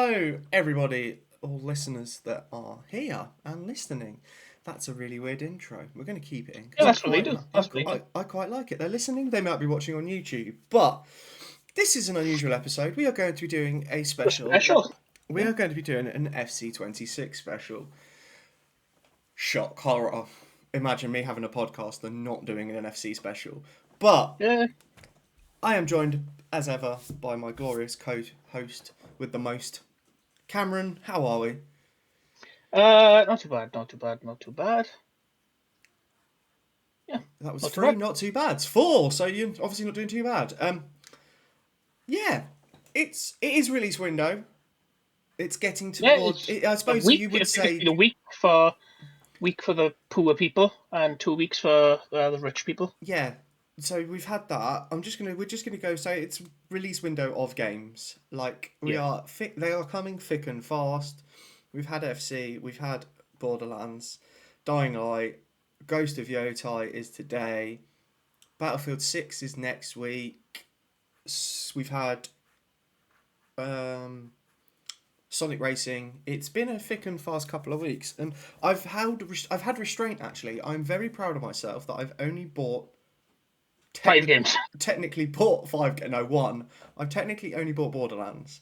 Hello, everybody, all listeners that are here and listening. That's a really weird intro. We're going to keep it in Yeah, because that's what they do. I quite like it. They're listening. They might be watching on YouTube, but this is an unusual episode. We are going to be doing a The special. special. We are going to be doing an FC26 special. Shock horror. Imagine me having a podcast and not doing an FC special. But Yeah. I am joined, as ever, by my glorious co-host with the most, Cameron. How are we? Not too bad. Not too bad. Not too bad. Yeah, That was not too three, bad. not too bad. It's four, so you're obviously not doing too bad. Yeah, it is release window. It's getting Yeah, toward. it's I a suppose week. you I would think it's say, been a week for the poor people and 2 weeks for the rich people. yeah. So we've had that. We're just gonna go say it's release window of games. Like we Yeah. are thick. They are coming thick and fast. We've had FC. We've had Borderlands, Dying Light, Ghost of Yotai is today. Battlefield 6 is next week. We've had um, Sonic Racing. It's been a thick and fast couple of weeks, and I've had restraint actually. I'm very proud of myself that I've only bought 5 games. technically bought one. I've technically only bought Borderlands.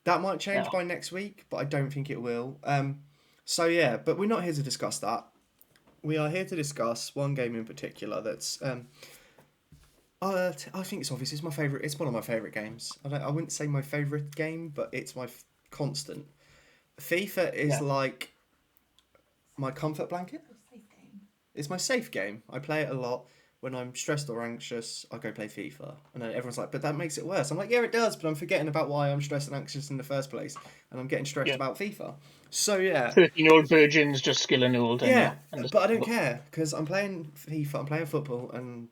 That might change Yeah. by next week, but I don't think it will. So yeah, but we're not here to discuss that. We are here to discuss one game in particular that's I think it's obvious. It's my favorite. It's one of my favorite games. I wouldn't say my favorite game, but it's my constant. FIFA is Yeah. like my comfort blanket. It's my safe game. I play it a lot when I'm stressed or anxious. I go play FIFA, and then everyone's like, "But that makes it worse." I'm like, "Yeah, it does," but I'm forgetting about why I'm stressed and anxious in the first place, and I'm getting stressed Yeah. about FIFA. So yeah, 13-year-old virgins just skilling old, and yeah, yeah, but I don't understandable. care because I'm playing FIFA. I'm playing football, and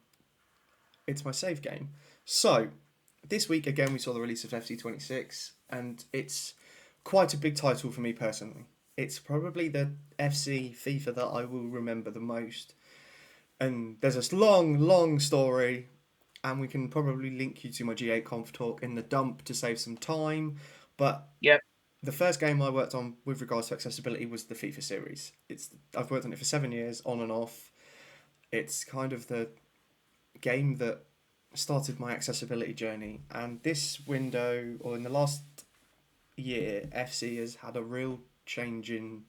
it's my save game. So this week again we saw the release of FC26, and it's quite a big title for me personally. It's probably the FC FIFA that I will remember the most. And there's this long story, and we can probably link you to my G8 Conf talk in the dump to save some time. But Yeah. the first game I worked on with regards to accessibility was the FIFA series. I've worked on it for 7 years, on and off. It's kind of the game that started my accessibility journey. And this window, or in the last year, FC has had a real change in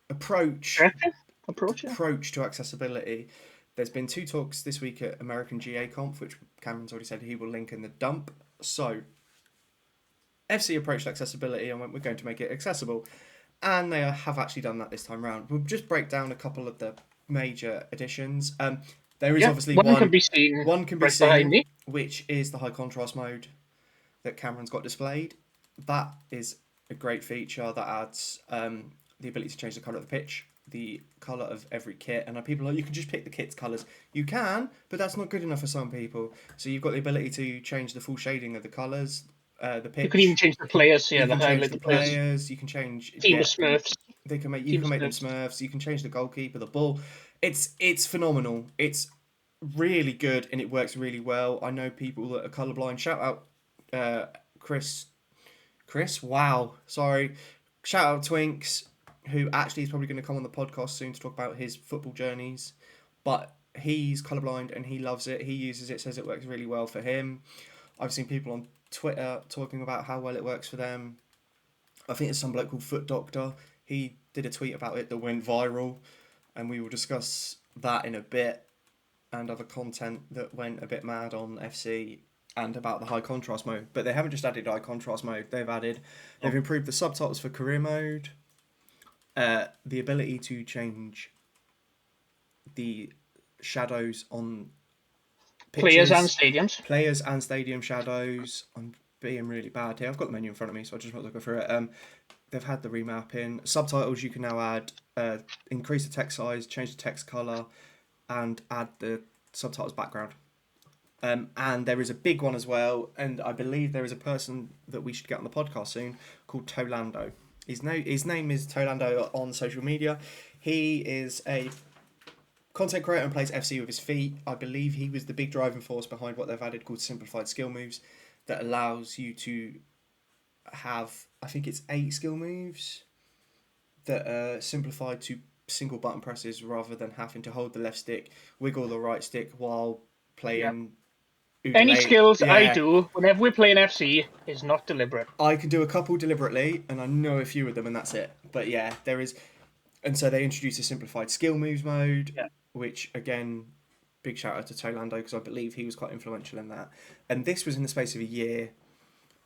approach Direction? Approach, yeah. approach to accessibility. There's been two talks this week at American GA Conf, which Cameron's already said he will link in the dump. So FC approached accessibility and went, we're going to make it accessible. And they have actually done that this time round. We'll just break down a couple of the major additions. There is Yeah. obviously One can be seen one can be right behind seen, me. which is the high contrast mode that Cameron's got displayed. That is a great feature that adds the ability to change the colour of the pitch, the colour of every kit, and people are like, you can just pick the kit's colours. You can, but that's not good enough for some people. So you've got the ability to change the full shading of the colours, the You can even pitch. change the players. You Yeah, the can change highlight the the players. players. You can change. Team of Yeah, Smurfs. you Team can of make them Smurfs. Smurfs. You can change the goalkeeper, the ball. It's phenomenal. It's really good and it works really well. I know people that are colorblind. Shout out, Chris. Chris, wow, sorry. Shout out Twinks, who actually is probably going to come on the podcast soon to talk about his football journeys. But he's colorblind and he loves it. He uses it, says it works really well for him. I've seen people on Twitter talking about how well it works for them. I think there's some bloke called Foot Doctor. He did a tweet about it that went viral, and we will discuss that in a bit, and other content that went a bit mad on FC and about the high contrast mode. But they haven't just added high contrast mode. They've improved the subtitles for career mode, the ability to change the shadows on Players and pitches, stadiums. players and stadium shadows. I'm being really bad here. I've got the menu in front of me, so I just want to go through it. They've had the remapping. Subtitles you can now add, increase the text size, change the text color, and add the subtitles background. And there is a big one as well, and I believe there is a person that we should get on the podcast soon called Tolando. His name is Tolando on social media. He is a content creator and plays FC with his feet. I believe he was the big driving force behind what they've added called simplified skill moves that allows you to have, I think it's 8 skill moves that are simplified to single button presses rather than having to hold the left stick, wiggle the right stick while Yeah. playing Any ukulele. skills I Yeah, do whenever we play an FC is not deliberate. I can do a couple deliberately, and I know a few of them, and that's it. But yeah, there is, and so they introduced a simplified skill moves mode, Yeah. which again, big shout out to Tolando because I believe he was quite influential in that. And this was in the space of a year.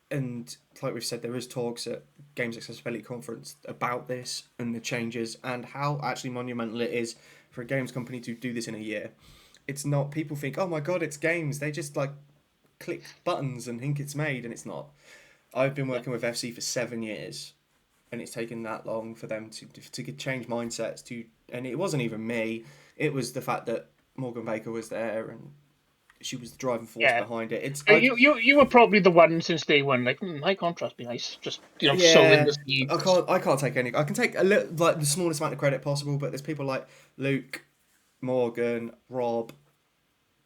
And like we've said, there is talks at Games Accessibility Conference about this and the changes and how actually monumental it is for a games company to do this in a year. It's not, people think, oh my god, it's games. They just like click buttons and think it's made, and it's not. I've been Yeah. working with FC for 7 years, and it's taken that long for them to change mindsets. And it wasn't even me. It was the fact that Morgan Baker was there, and she was the driving force Yeah. behind it. It's You were probably the one since day one, like, high contrast be nice. Just, sowing yeah. the I seeds. can't take any. I can take a little, like the smallest amount of credit possible, but there's people like Luke, Morgan, Rob,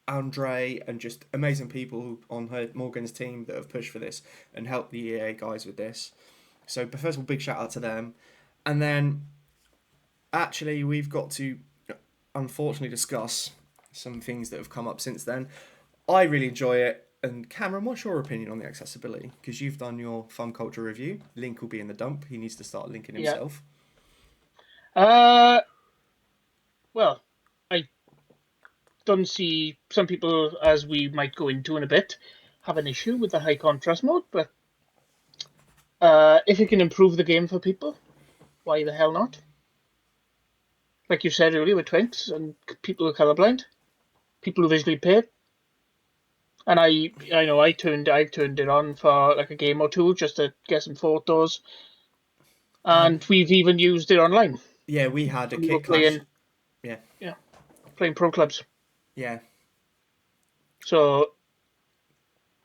Andre, and just amazing people on Morgan's team that have pushed for this and helped the EA guys with this. So first of all, big shout out to them, and then actually we've got to unfortunately discuss some things that have come up since then. I really enjoy it. And Cameron, what's your opinion on the accessibility? Because you've done your fun culture review. Link will be in the dump. He needs to start linking Yeah. himself. Uh, well, I don't see some people, as we might go into in a bit, have an issue with the high contrast mode, but if it can improve the game for people, why the hell not? Like you said earlier, with twinks and people who are colorblind, people who visually impaired, and I know I turned it on for like a game or two just to get some photos, and we've even used it online. Yeah, we had a We were kit clash. playing, Yeah, yeah, playing pro clubs. yeah. So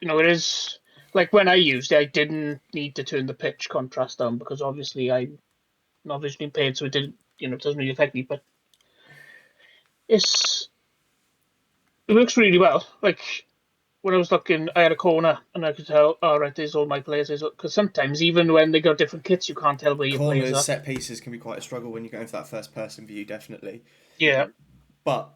it is like when I used it, I didn't need to turn the pitch contrast down because obviously I'm not visually impaired, so it didn't, it doesn't really affect me. But it's it works really well. Like when I was looking, I had a corner and I could tell, all right, there's all my players. Because sometimes even when they got different kits, you can't tell where your players Corners, are. set pieces can be quite a struggle when you go into that first person view, definitely. Yeah, But but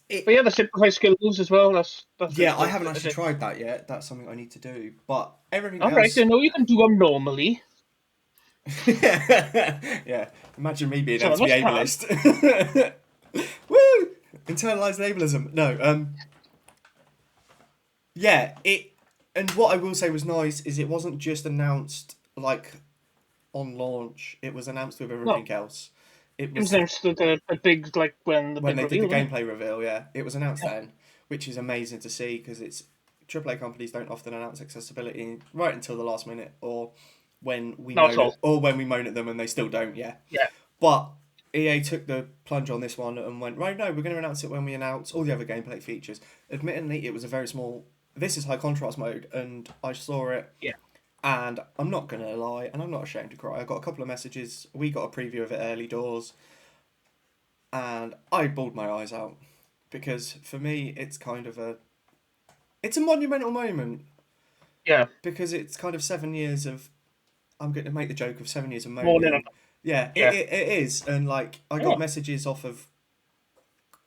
it, yeah, the simplified skill moves as well. That's really yeah, I good. haven't actually tried that yet. That's something I need to do. But everything All right, I else, know you can do them normally. yeah. Imagine me being Some able of to be us can't. ableist. Woo! Internalized ableism. No, yeah, it. And what I will say was nice is it wasn't just announced like on launch. It was announced with No, everything else. It it was was announced at the big like when the when big they did the reveal, wasn't it? gameplay reveal. Yeah, it was announced Yeah. then, which is amazing to see because it's AAA companies don't often announce accessibility right until the last minute, or Not at all. when we moan at them and they still don't. Yeah, Yeah, but EA took the plunge on this one and went, right, no, we're going to announce it when we announce all the other gameplay features. Admittedly, it was a very small. This is high contrast mode, and I saw it, yeah. and I'm not going to lie, and I'm not ashamed to cry. I got a couple of messages. We got a preview of it early doors, and I bawled my eyes out because for me, it's a monumental moment Yeah, because it's kind of 7 years of. I'm going to make the joke of 7 years of more than moaning. Yeah, yeah, it is, and like I yeah, got messages off of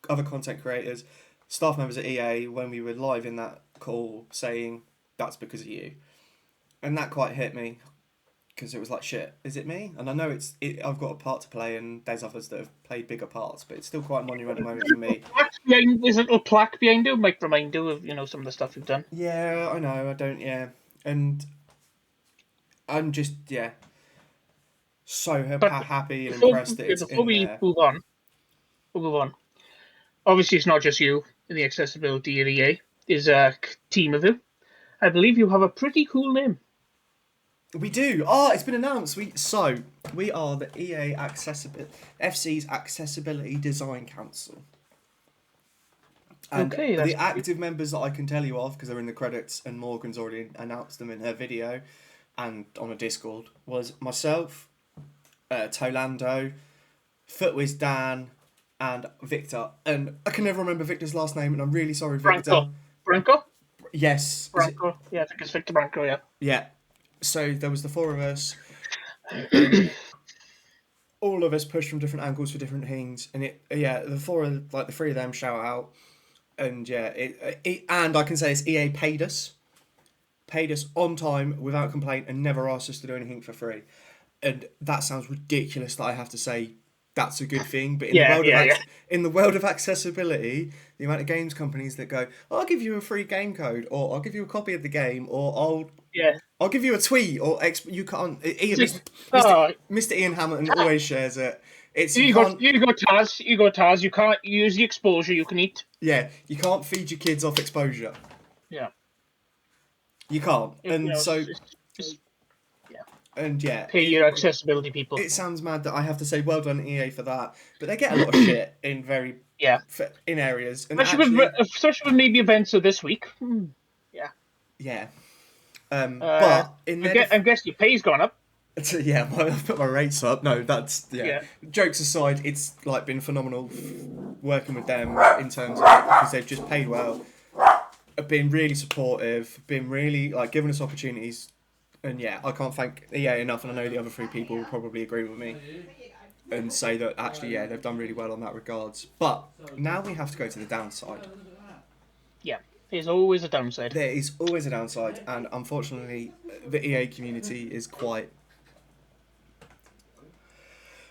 other content creators, staff members at EA when we were live in that call saying that's because of you, and that quite hit me because it was like shit. Is it me? And I know I've got a part to play, and there's others that have played bigger parts, but it's still quite a monumental moment for me. There's a little plaque behind you, might remind you of some of the stuff you've done. Yeah, I know. I don't. Yeah, and I'm just so But happy and before impressed that yeah, it's before in we there. move on, we'll move on. Obviously, it's not just you in the accessibility area. There's a team of you. I believe you have a pretty cool name. We do. Oh, it's been announced. We are the EA FC's Accessibility Design Council. And Okay, the that's active members that I can tell you of, because they're in the credits and Morgan's already announced them in her video and on a Discord, was myself, Tolando, Footwiz Dan, and Victor. And I can never remember Victor's last name, and I'm really sorry, Branco. Victor. Branco? Yes. Is it? Branco. Yeah, I think it's Victor Branco, yeah. Yeah. So there was the four of us, and all of us pushed from different angles for different things, and the three of them shout out, and yeah, and I can say it's EA paid us on time without complaint, and never asked us to do anything for free, and that sounds ridiculous that I have to say that's a good thing, but Yeah, yeah, yeah, in the world of accessibility, the amount of games companies that go, "I'll give you a free game code," or "I'll give you a copy of the game," or yeah. I'll give you a tweet, or you can't. It's Ian, like, Mr. oh, Mr. Ian Hamilton always shares it. It's you you got can't. you got Taz, you got Taz. You can't use the exposure you can eat. Yeah, you can't feed your kids off exposure. Yeah, You can't, you and know, so it's yeah. and yeah, Pay your accessibility people. it sounds mad that I have to say well done EA for that, but they get a lot of shit in Yeah, in areas, and especially actually, with maybe events of this week. Yeah. yeah. Uh, But in their I guess your pay's gone up. yeah, I've put my rates up. No, that's yeah. Yeah. Jokes aside, it's like been phenomenal working with them in terms of because they've just paid well, have been really supportive, been really like giving us opportunities, and yeah, I can't thank EA enough. And I know the other three people will probably agree with me and say that actually, yeah, they've done really well on that regards. But now we have to go to the downside. Yeah. There's always a downside. There is always a downside, and unfortunately, the EA community is quite.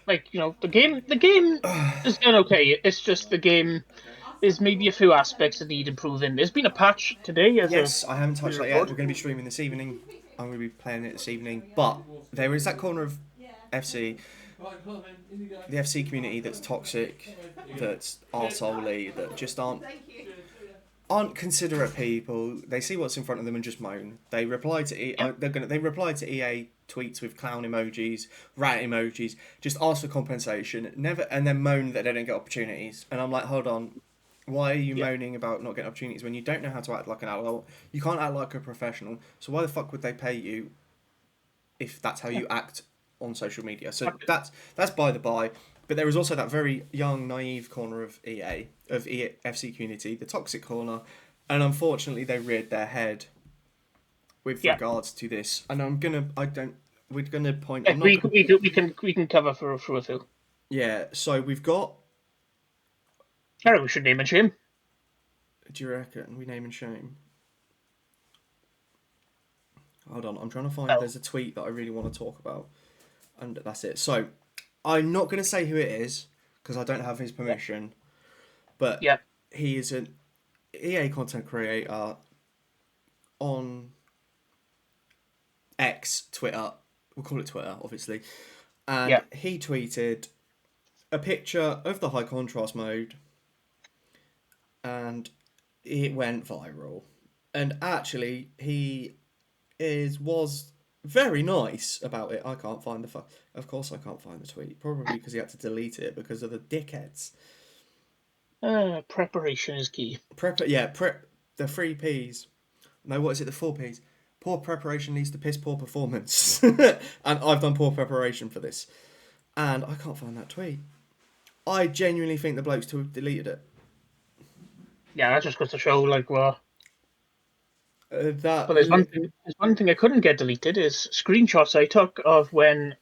Like, the game is done okay. It's just the game. There's maybe a few aspects that need improving. There's been a patch today Yes, I haven't touched that yet. report. We're going to be streaming this evening. I'm going to be playing it this evening. But there is that corner of FC, the FC community that's toxic, that's arseholey, that just aren't considerate people. They see what's in front of them and just moan. They reply to they reply to EA tweets with clown emojis, rat emojis, just ask for compensation, never, and then moan that they don't get opportunities. And I'm like, hold on, why are you moaning about not getting opportunities when you don't know how to act like an adult? You can't act like a professional. So why the fuck would they pay you if that's how you act on social media? So that's by the by. But there is also that very young, naive corner of EFC community, the toxic corner, and unfortunately they reared their head with regards to this. And we're gonna point. I'm not. We can cover for a few. Yeah. So we've got. I think we should name and shame. Do you reckon we name and shame? Hold on, I'm trying to find. There's a tweet that I really want to talk about, and that's it. So, I'm not going to say who it is because I don't have his permission, but he is an EA content creator on X, Twitter. We'll call it Twitter, obviously, and he tweeted a picture of the high contrast mode, and it went viral. And actually, he was very nice about it. I can't find Of course, I can't find the tweet. Probably because he had to delete it because of the dickheads. Preparation is key. Prep. The 3 P's. No, what is it? The 4 P's. Poor preparation leads to piss poor performance. And I've done poor preparation for this. And I can't find that tweet. I genuinely think the blokes deleted it. Yeah, that just goes to show, like, well. But there's one thing I couldn't get deleted is screenshots I took of when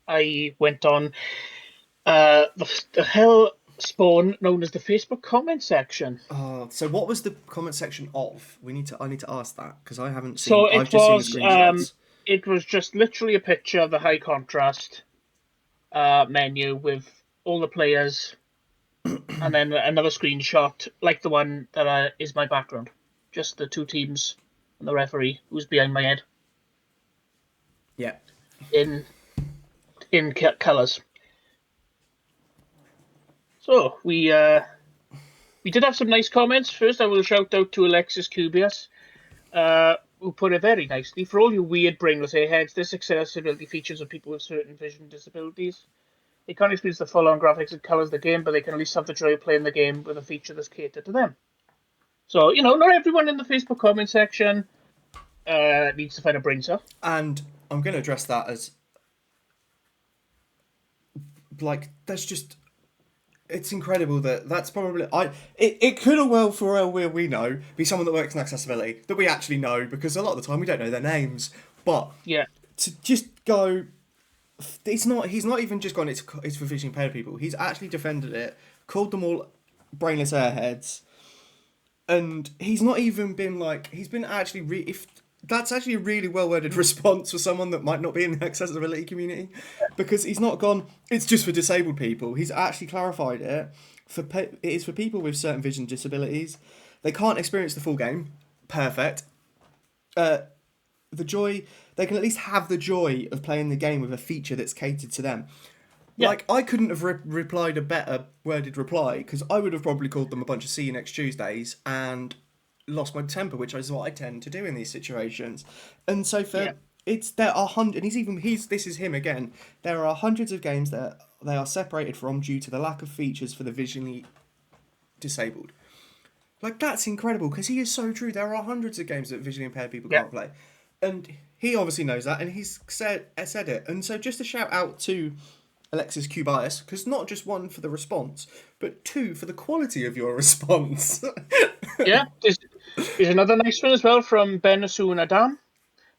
I went on the hell spawn known as the Facebook comment section. So what was the comment section of? I need to ask that because I haven't seen. So I've just seen the screenshots. It was just literally a picture of the high contrast menu with all the players, and then another screenshot like the one that is my background. Just the two teams and the referee who's behind my head. Yeah. In colours. So we did have some nice comments. First, I will shout out to Alexis Cubias, who put it very nicely. For all you weird brainless airheads, this accessibility features of people with certain vision disabilities. They can't experience the full-on graphics and colours of the game, but they can at least have the joy of playing the game with a feature that's catered to them. So, not everyone in the Facebook comment section needs to find a brain cell. And I'm going to address that as, like, that's just, it's incredible that's probably, it could have well, for all we know, be someone that works in accessibility, that we actually know, because a lot of the time we don't know their names. But Yeah. to just go, it's not. He's not even just gone. It's for visually impaired people. He's actually defended it, called them all brainless airheads, and he's not even been like. He's been actually if that's actually a really well worded response for someone that might not be in the accessibility community, because he's not gone. It's just for disabled people. He's actually clarified it it is for people with certain vision disabilities. They can't experience the full game. Perfect. The joy, they can at least have the joy of playing the game with a feature that's catered to them. Yeah. Like, I couldn't have replied a better worded reply, because I would have probably called them a bunch of see you next Tuesdays and lost my temper, which is what I tend to do in these situations. And so Yeah. there are hundreds, and this is him again. There are hundreds of games that they are separated from due to the lack of features for the visually disabled. Like, that's incredible, because he is so true. There are hundreds of games that visually impaired people Yeah. can't play. And he obviously knows that, and he's said it. And so just a shout out to Alexis Kubias, because not just one for the response, but two for the quality of your response. Yeah. There's another nice one as well from Ben Asun Adam.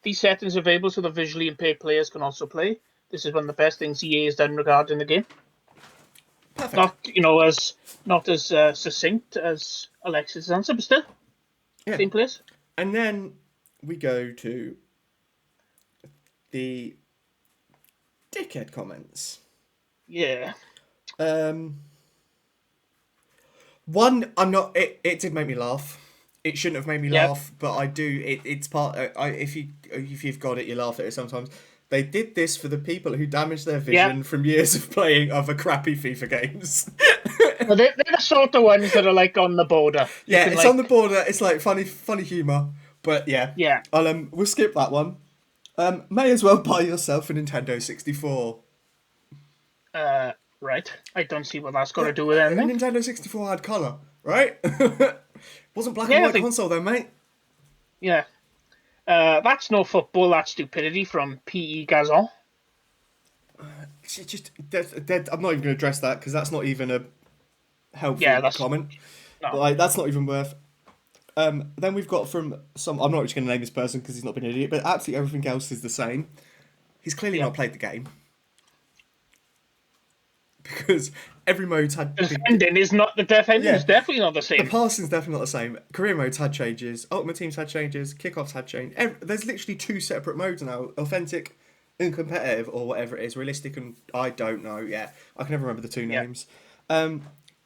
These settings are available so the visually impaired players can also play. This is one of the best things EA has done regarding the game. Perfect. Not as succinct as Alexis' answer, but still, Yeah. same place. And then we go to the dickhead comments. Yeah. One, I'm not. It did make me laugh. It shouldn't have made me laugh, but I do. It's part. If you've got it, you laugh at it sometimes. They did this for the people who damaged their vision from years of playing other crappy FIFA games. Well, they're the sort of ones that are like on the border. Yeah, it's on the border. It's like funny humour, but yeah. Yeah. We'll skip that one. May as well buy yourself a Nintendo 64. Right. I don't see what that's got to do with anything. A Nintendo 64 had colour, right? Wasn't black and white console though, mate. Yeah. That's no football, that's stupidity from P.E. Gazon. I'm not even going to address that, because that's not even a helpful comment. No. Like, that's not even worth. Then we've got from some. I'm not just going to name this person because he's not been an idiot, but absolutely everything else is the same. He's clearly not played the game, because every mode's had. The defending is definitely not the same. The passing's definitely not the same. Career mode's had changes. Ultimate Team's had changes. Kickoffs had change. There's literally two separate modes now: authentic and competitive, or whatever it is. Realistic and I don't know. Yeah, I can never remember the two names.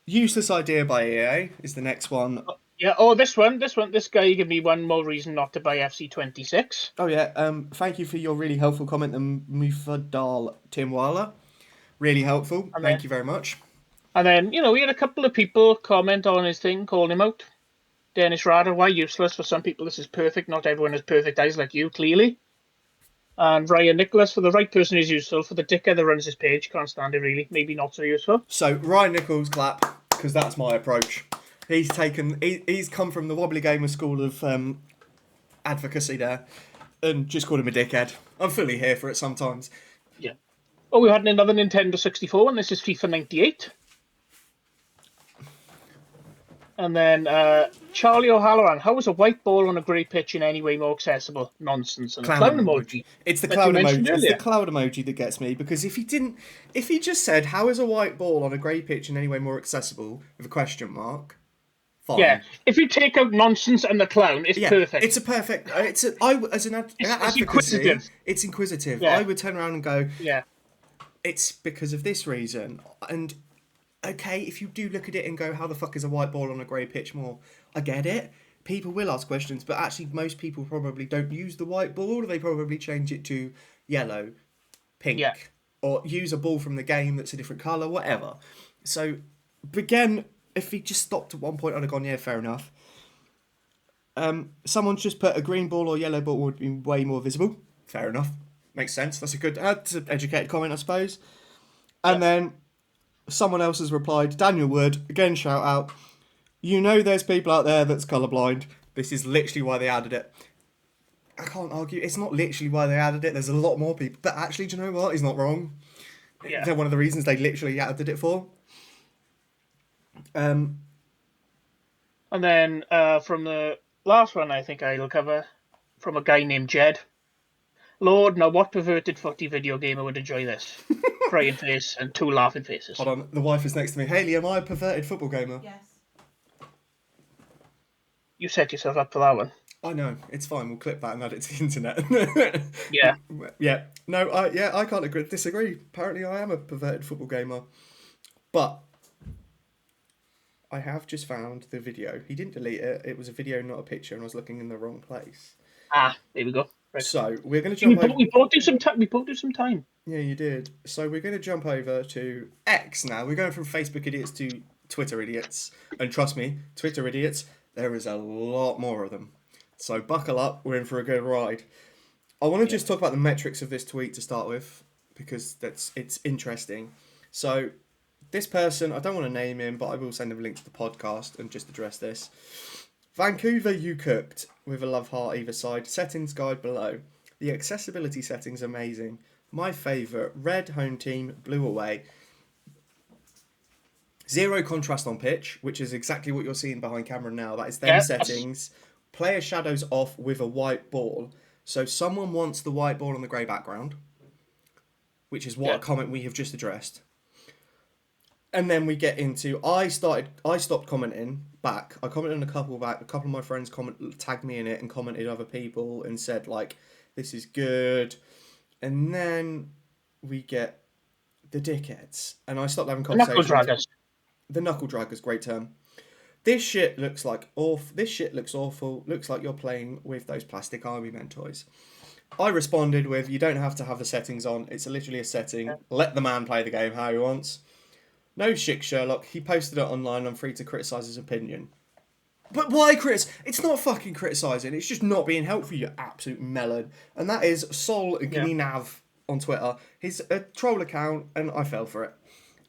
Useless idea by EA is the next one. Yeah. Oh, this guy gave me one more reason not to buy FC26. Oh yeah. Thank you for your really helpful comment, Mufadal Timwala. Really helpful. Thank you very much. And then, we had a couple of people comment on his thing, calling him out. Dennis Rader, why useless? For some people, this is perfect. Not everyone has perfect eyes like you, clearly. And Ryan Nicholas, for the right person is useful. For the dickhead that runs his page, can't stand it really. Maybe not so useful. So Ryan Nichols, clap, because that's my approach. He's come from the Wobbly Gamer school of advocacy there, and just called him a dickhead. I'm fully here for it sometimes. Yeah. Oh, we had another Nintendo 64, and this is FIFA 98. And then Charlie O'Halloran, how is a white ball on a grey pitch in any way more accessible? Nonsense. And clown emoji. It's the clown emoji. It's the cloud emoji that gets me, because if he just said, how is a white ball on a grey pitch in any way more accessible, with a question mark, fine. Yeah, if you take out nonsense and the clown, it's perfect. It's a perfect. As an advocacy, inquisitive. It's inquisitive. Yeah. I would turn around and go, yeah, it's because of this reason. And okay, if you do look at it and go, how the fuck is a white ball on a grey pitch more? I get it. People will ask questions, but actually most people probably don't use the white ball, or they probably change it to yellow, pink, or use a ball from the game that's a different colour, whatever. So, again, if he just stopped at one point, I'd have gone, yeah, fair enough. Someone's just put a green ball or yellow ball would be way more visible. Fair enough. Makes sense. That's that's an educated comment, I suppose. And then someone else has replied, Daniel Wood, again, shout out. There's people out there that's colourblind. This is literally why they added it. I can't argue. It's not literally why they added it. There's a lot more people. But actually, do you know what? He's not wrong. Yeah. They're one of the reasons they literally added it for. And then from the last one, I think I'll cover from a guy named Jed. Lord, now what perverted footy video gamer would enjoy this? Crying face and 2 laughing faces. Hold on, the wife is next to me. Hayley, am I a perverted football gamer? Yes. You set yourself up for that one. I know, it's fine. We'll clip that and add it to the internet. Yeah. Yeah. No, I can't disagree. Apparently, I am a perverted football gamer. But I have just found the video. He didn't delete it. It was a video, not a picture, and I was looking in the wrong place. There we go. Right. So we're going to jump over. We both did some time. We both did some time. Yeah, you did. So we're going to jump over to X now. We're going from Facebook idiots to Twitter idiots. And trust me, Twitter idiots, there is a lot more of them. So buckle up, we're in for a good ride. I want to just talk about the metrics of this tweet to start with, because it's interesting. So this person, I don't want to name him, but I will send him a link to the podcast and just address this. Vancouver, you cooked, with a love heart either side. Settings guide below. The accessibility settings amazing. My favourite, red home team, blue away. Zero contrast on pitch, which is exactly what you're seeing behind camera now. That is them settings. Player shadows off with a white ball. So someone wants the white ball on the grey background, which is what a comment we have just addressed. And then we get into, I stopped commenting back. I commented on a couple back. A couple of my friends tagged me in it and commented other people and said, like, this is good. And then we get the dickheads. And I stopped having conversations. Knuckle draggers. The knuckle draggers, great term. This shit looks like awful. This shit looks awful. Looks like you're playing with those plastic Army Men toys. I responded with, you don't have to have the settings on. It's literally a setting. Yeah. Let the man play the game how he wants. No shit, Sherlock. He posted it online. I'm free to criticise his opinion. But why criticise? It's not fucking criticising. It's just not being helpful, you absolute melon. And that is Sol Gninav on Twitter. He's a troll account, and I fell for it.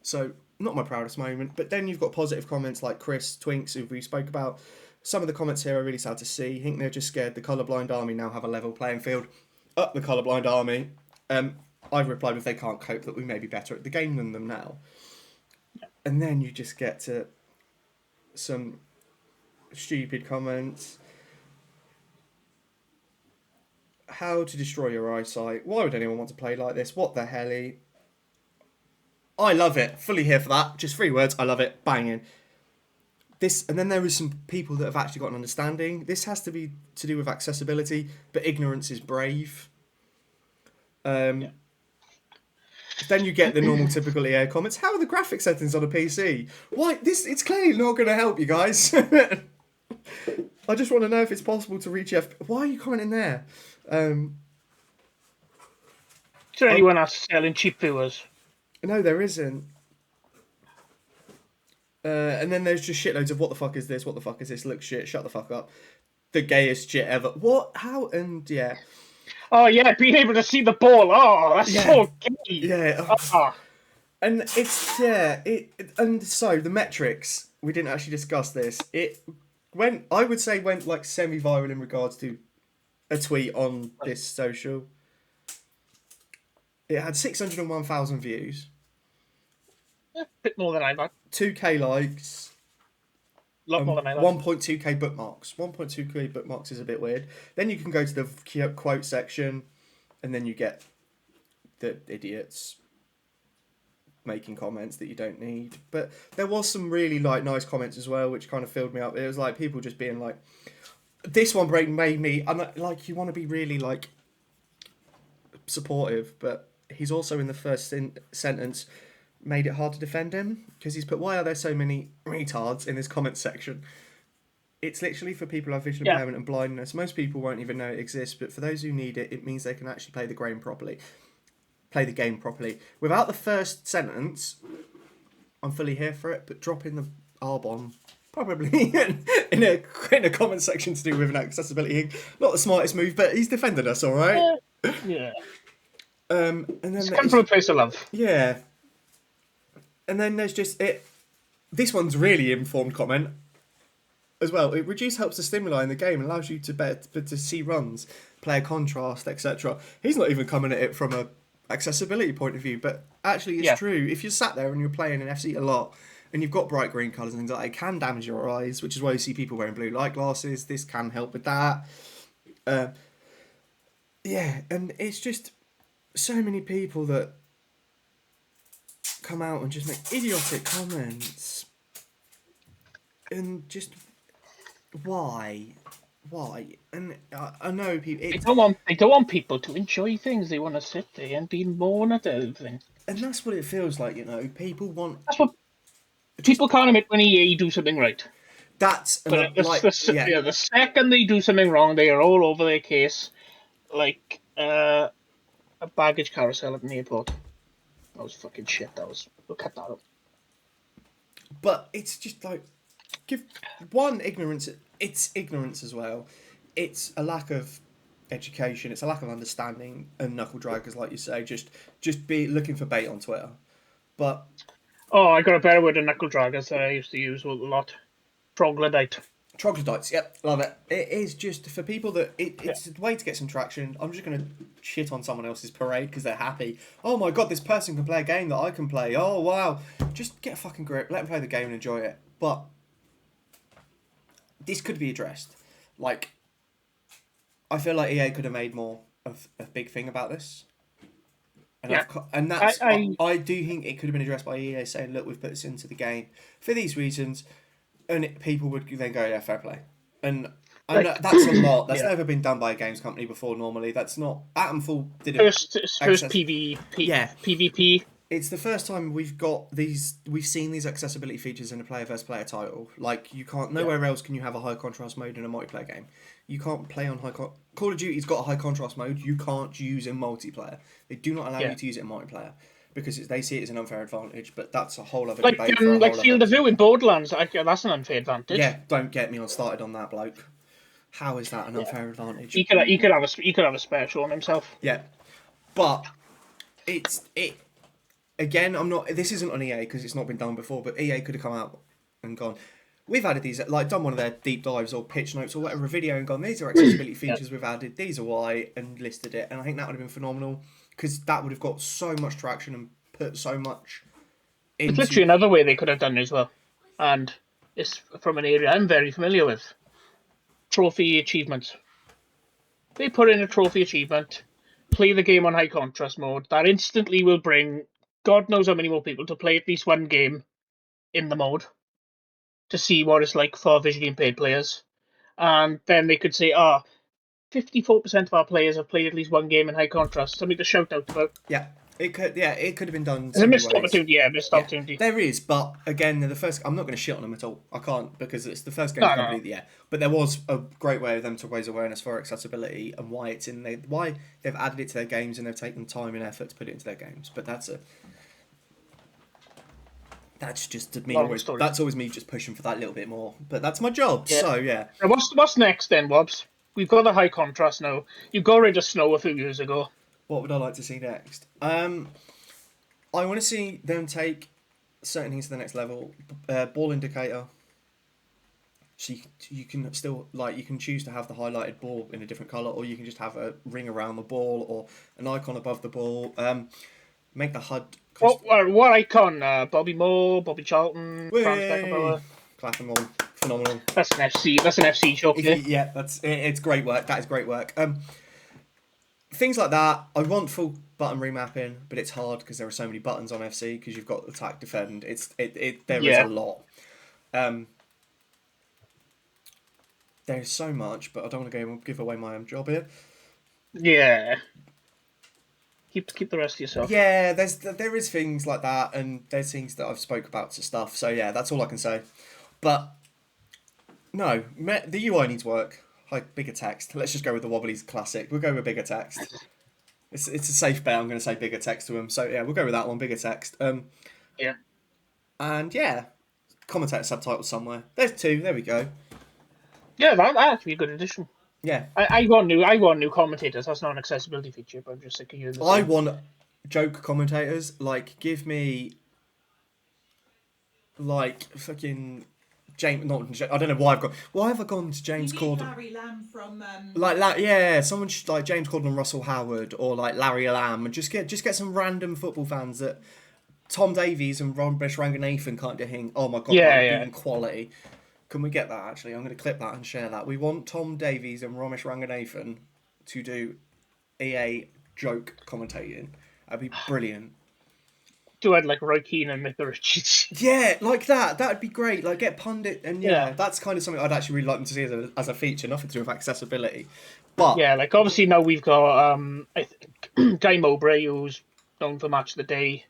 So, not my proudest moment. But then you've got positive comments like Chris Twinks, who we spoke about. Some of the comments here are really sad to see. I think they're just scared the colourblind army now have a level playing field. Up the colourblind army. I've replied if they can't cope that we may be better at the game than them now. And then you just get to some stupid comments. How to destroy your eyesight. Why would anyone want to play like this? What the helly? I love it. Fully here for that. Just 3 words. I love it. Banging. This, and then there is some people that have actually got an understanding. This has to be to do with accessibility, but ignorance is brave. Then you get the normal typical EA comments. How are the graphic settings on a PC? Why? It's clearly not going to help you guys. I just want to know if it's possible to reach Why are you commenting there? Is there anyone else selling cheap viewers? No, there isn't. And then there's just shitloads of what the fuck is this? What the fuck is this? Look shit. Shut the fuck up. The gayest shit ever. What? How? And yeah. Oh yeah, being able to see the ball. Oh, that's so gay. Yeah. Oh. And it's and so the metrics, we didn't actually discuss this. It went like semi-viral in regards to a tweet on this social. It had 601,000 views. A bit more than I got. 2k likes. A lot more than I got. 1.2k bookmarks. 1.2k bookmarks is a bit weird. Then you can go to the quote section, and then you get the idiots making comments that you don't need. But there was some really like nice comments as well, which kind of filled me up. It was like people just being like, this one made me. I'm like, you want to be really like supportive, but he's also in the first sentence made it hard to defend him because he's put, why are there so many retards in this comment section? It's literally for people who have visual impairment and blindness. Most people won't even know it exists, but for those who need it, it means they can actually play the game properly. Without the first sentence, I'm fully here for it, but dropping the R-bomb probably in a comment section to do with an accessibility, not the smartest move, but he's defended us, all right. Yeah. And then it's come from a place of love. Yeah. And then there's just it. This one's really informed comment as well. It reduce helps the stimuli in the game and allows you to see runs, player contrast, etc. He's not even coming at it from a accessibility point of view, but actually it's true. If you're sat there and you're playing an FC a lot and you've got bright green colours and things like that, it can damage your eyes, which is why you see people wearing blue light glasses. This can help with that. yeah, and it's just so many people that come out and just make idiotic comments, and just why, and I know people. They don't want people to enjoy things. They want to sit there and be moan at everything. And that's what it feels like. People want That's what just people can't admit when EA do something right. that's But another like yeah. the second they do something wrong, they are all over their case, like a baggage carousel at an airport. That was fucking shit. We'll cut that out. But it's just like give one ignorance. It's ignorance as well. It's a lack of education. It's a lack of understanding and knuckle draggers, like you say. Just be looking for bait on Twitter. But Oh, I got a better word than knuckle draggers that I used to use a lot. Troglodyte. troglodytes, yep, love it. It is just for people that Yeah. it's a way to get some traction. I'm just gonna shit on someone else's parade because they're happy. Oh my god, this person can play a game that I can play. Oh wow, just get a fucking grip. Let them play the game and enjoy it. But this could be addressed. Like, I feel like EA could have made more of a big thing about this. And Yeah. and that's I I do think it could have been addressed by EA saying, look, we've put this into the game for these reasons, and people would then go, yeah, fair play. And I know like that's a lot. That's yeah. never been done by a games company before. Normally, that's not. Atomfall did it. First Yeah, PvP. it's the first time we've seen these accessibility features in a player versus player title. Like you can't Yeah. nowhere else can you have a high contrast mode in a multiplayer game. You can't play on Call of Duty's got a high contrast mode. You can't use in multiplayer. They do not allow Yeah. you to use it in multiplayer because they see it as an unfair advantage. But that's a whole other debate for a whole Like other field of episode. view in Borderlands. That's an unfair advantage. Yeah, don't get me on started on that bloke. How is that an Yeah. unfair advantage? He could have a special on himself. Yeah, but it again. I'm not. This isn't on EA because it's not been done before. But EA could have come out and gone. We've added these, like done one of their deep dives or pitch notes or whatever video, and gone. These are accessibility Yeah. features we've added. These are why, and listed it. And I think that would have been phenomenal because that would have got so much traction and put so much It's into. literally another way they could have done it as well, and it's from an area I'm very familiar with. Trophy achievements. They put in a trophy achievement, play the game on high contrast mode. That instantly will bring God knows how many more people to play at least one game in the mode to see what it's like for visually impaired players. And then they could say, 54% of our players have played at least one game in high contrast. Something to shout out about. Yeah, it could. Yeah, it could have been done It's a so many missed ways. opportunity. Yeah, missed Yeah, opportunity. there is, but again, they're the first. I'm not going to shit on them at all. I can't because it's the first games No, no, company. no. Yeah, but there was a great way of them to raise awareness for accessibility and why it's in there, why they've added it to their games and they've taken time and effort to put it into their games. But that's just me Long always. story. That's always me just pushing for that little bit more. But that's my job. Yeah. So yeah. Now, what's next then, Wobbs? We've got the high contrast now. You got rid of snow a few years ago. What would I like to see next? I want to see them take certain things to the next level. Ball indicator. So you can still you can choose to have the highlighted ball in a different color, or you can just have a ring around the ball or an icon above the ball. Make the HUD. What icon? Bobby Moore, Bobby Charlton, Franz Beckenbauer. Clap them all. Phenomenal. That's an FC. That's an FC joke. Yeah, it's great work. That is great work. Things like that. I want full button remapping, but it's hard because there are so many buttons on FC because you've got attack, defend. There is a lot. There's so much, but I don't want to give away my own job here. Yeah. Keep the rest to yourself. Yeah, there is things like that, and there's things that I've spoke about to stuff. So yeah, that's all I can say. But no, the UI needs work. Like bigger text. Let's just go with the Wobblies classic. We'll go with bigger text. It's a safe bet. I'm going to say bigger text to them. So yeah, we'll go with that one. Bigger text. Yeah. And yeah, commentator subtitles somewhere. There's two. There we go. Yeah, that actually be a good addition. Yeah. I want new commentators. That's not an accessibility feature, but I'm just sick of you. I want joke commentators. Like, give me fucking James. Not I don't know why I've got. Why have I gone to James Corden? Larry Lamb from. Yeah, someone should, like James Corden and Russell Howard, or like Larry Lamb, and just get some random football fans that Tom Davies and Ramesh Ranganathan can't do. Oh my god, that would be in quality. Can we get that, actually? I'm going to clip that and share that. We want Tom Davies and Ramesh Ranganathan to do EA joke commentating. That'd be brilliant. Do it like Roy Keane and Mick Richards. Yeah, like that. That'd be great. Like get pundit and Yeah. that's kind of something I'd actually really like them to see as a feature. Nothing to do with accessibility, but Yeah, like obviously now we've got I think Guy Mowbray, who's known for Match of the Day.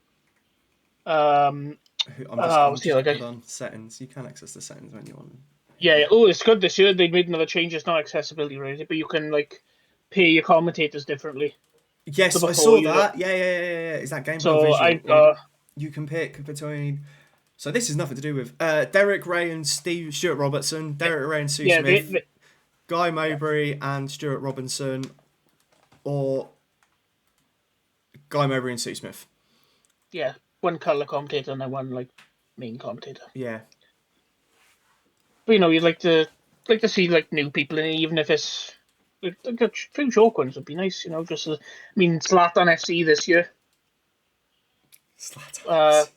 I'm What's the just other hold guy? on settings. You can access the settings when you want. Yeah. Oh, it's good this year. They made another change. It's not accessibility related, but you can like pay your commentators differently. So Yes, I before saw you, that. Yeah. Is that game or so visual? I've Or got you can pick between. So this is nothing to do with Derek Ray and Stuart Robertson, Derek Ray and Sue yeah, Smith, Guy yeah, Mowbray and Stuart Robinson, or Guy Mowbray and Sue Smith. yeah, one color commentator and then one like main commentator. Yeah. But you'd like to see like new people in it, even if it's like a few short ones would be nice. Just Zlatan FC this year. Uh, Slatan.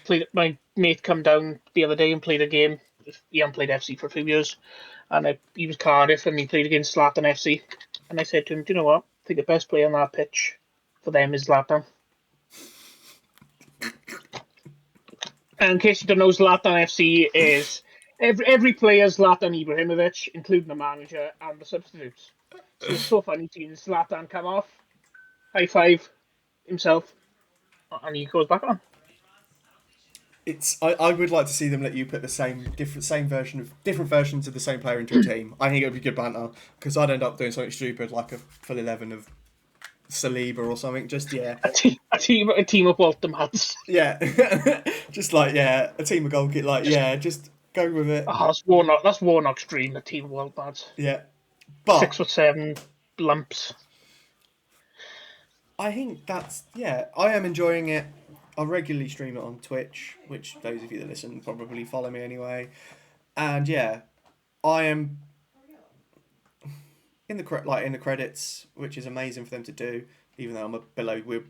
played my mate come down the other day and played a game. He hadn't played FC for a few years, and he was Cardiff and he played against Zlatan FC. And I said to him, "Do you know what? I think the best player on that pitch for them is Zlatan." And in case you don't know, Zlatan FC is every player is Zlatan Ibrahimovic, including the manager and the substitutes. So it's so funny seeing Zlatan come off, high five himself, and he goes back on. I would like to see them let you put the same version of different versions of the same player into a team. I think it would be good banter because I'd end up doing something stupid like a full 11 of Saliba or something. Just A team of Walter Mads. yeah, just like a team of goal kit. Like just go with it. Oh, that's Warnock. That's Warnock's dream. A team of Walter Mads. Yeah, but 6'7" lumps. I think I am enjoying it. I regularly stream it on Twitch, which those of you that listen probably follow me anyway. And I am in the credits, which is amazing for them to do. Even though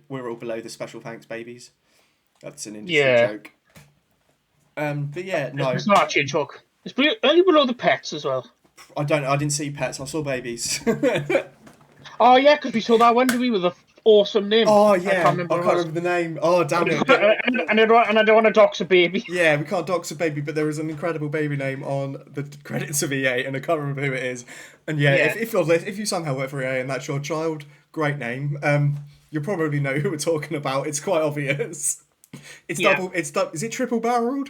we're all below the special thanks babies. That's an industry Yeah. joke. But no, It's not actually a joke. It's only below the pets as well. I didn't see pets. I saw babies. Oh yeah, because we saw that one, did we, with an awesome name. Oh I yeah, can't remember the name. Oh damn it! and I don't want to dox a baby. Yeah, we can't dox a baby, but there is an incredible baby name on the credits of EA, and I can't remember who it is. And Yeah. if you somehow work for EA and that's your child, great name. You probably know who we're talking about. It's quite obvious. It's double. Is it triple barreled?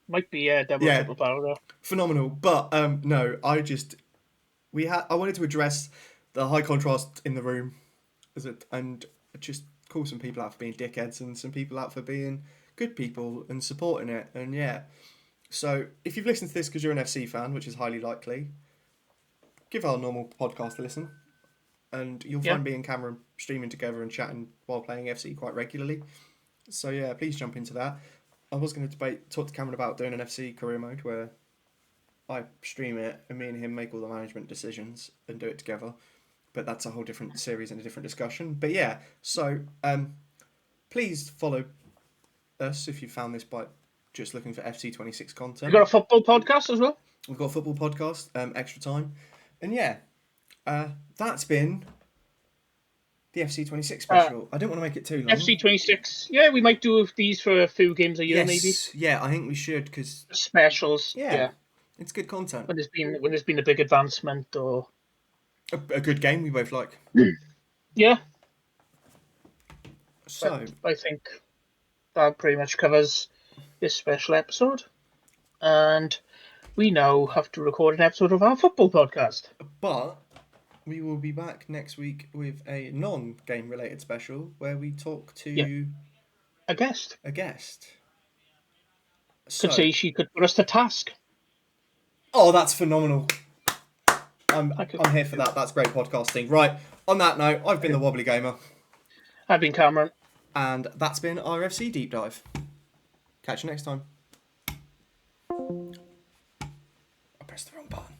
Might be triple barrel. Phenomenal. But no, I wanted to address the high contrast in the room, and just call some people out for being dickheads and some people out for being good people and supporting it. And so if you've listened to this because you're an FC fan, which is highly likely, give our normal podcast a listen, and you'll find me and Cameron streaming together and chatting while playing FC quite regularly. So please jump into that. I was going to talk to Cameron about doing an FC career mode where I stream it and me and him make all the management decisions and do it together. But that's a whole different series and a different discussion. But so please follow us if you found this by just looking for FC26 content. We've got a football podcast as well. We've got a football podcast, Extra Time. And that's been the FC26 special. I didn't want to make it too long. FC26. Yeah, we might do these for a few games a year, maybe. Yeah, I think we should because specials. Yeah, it's good content. When there's been a big advancement or a good game we both like. Yeah. So but I think that pretty much covers this special episode, and we now have to record an episode of our football podcast. But we will be back next week with a non-game related special where we talk to a guest. So, say she could put us to task. Oh, that's phenomenal. I'm here for that. That's great podcasting. Right, on that note, I've been the Wobbly Gamer. I've been Cameron. And that's been our FC Deep Dive. Catch you next time. I pressed the wrong button.